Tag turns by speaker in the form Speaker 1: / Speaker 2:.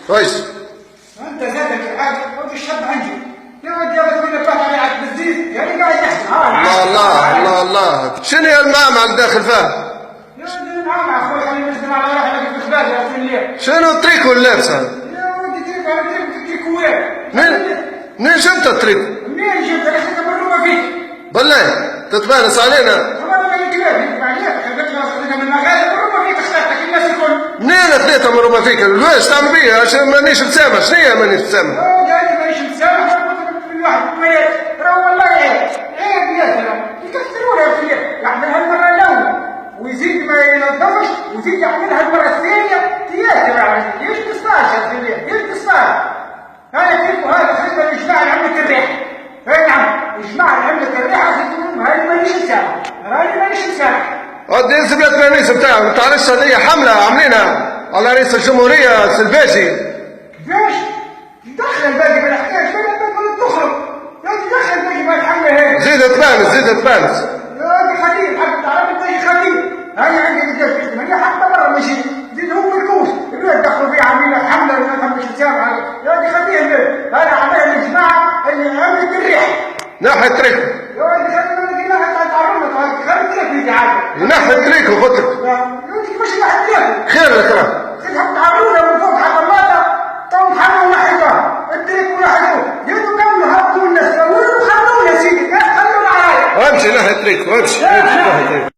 Speaker 1: كويس.
Speaker 2: انت زادك عاد ودي الشاب عندي يا ودي يا ولد ولا فاهم عليك بالزيت يعني قاعد يحكي
Speaker 1: الله شنو يا المعمعة اللي داخل فيها؟
Speaker 2: يا ولدي نعم اخوي خليني نسلم على روحي لك في خبالي يا الليل
Speaker 1: شنو التريكو اللابسة؟
Speaker 2: يا ولدي تريكو انا تريكو وين؟
Speaker 1: منين جبت التريكو؟
Speaker 2: منين جبت انا كنت مرومه فيك
Speaker 1: بالله تتبانس علينا؟
Speaker 2: طبعا انا كلاب عليك خليتني اخذك من المغارب مرومه فيك خلاتك الناس الكل
Speaker 1: منين خذيتها مرومه فيك؟ ليش تعمل بيا عشان مانيش مسامح؟ شنو هي مانيش مسامح؟
Speaker 2: قاعد مانيش مسامح الواحد راه والله عيب يا ترى يكسروها يا اخي يعمل هالمره الاولى ويزيد ما ينظفش ويزيد يعملها المره الثانيه تياتر ليش قصاش يا اخي ليش قصاش؟ هذا كيف هذا خدمه الاجماع لعمله الريح اي نعم اجماع لعمله الريح هذه مانيش مسامح راني مانيش مسامح
Speaker 1: ودي ينزل الرئيس بتاعه ما تعرفش هذه حمله عاملينها على رئيس الجمهوريه السلباسي
Speaker 2: ليش؟ دخل الباقي بالحكايه شنو بدك تخرج يا دخل الباقي بالحمله هي
Speaker 1: زيد تبانس
Speaker 2: يا دي خليل حتى تعرف انت خليل هاي عندي قدام من حتى مره ماشي زيد هو الكوس اللي دخلوا فيه عاملين حمله ولا مش مسامح يا دي خليل هذا عمل الجماعه اللي عملت الريح
Speaker 1: ناحيه تريكو
Speaker 2: يا دي خليل ناحيه تعرفنا خليل تريكو عادي
Speaker 1: ناحيه تريكو قلت لك
Speaker 2: يا دي مش ناحيه تريكو
Speaker 1: خير لك راه
Speaker 2: خذها تعرفونا من فوق حتى الماده تو محلوا ناحيتها التريكو ناحيته يدو كملوا هبطوا الناس وخلونا يا سيدي خلونا عليا
Speaker 1: امشي ناحيه تريكو امشي ناحيه تريكو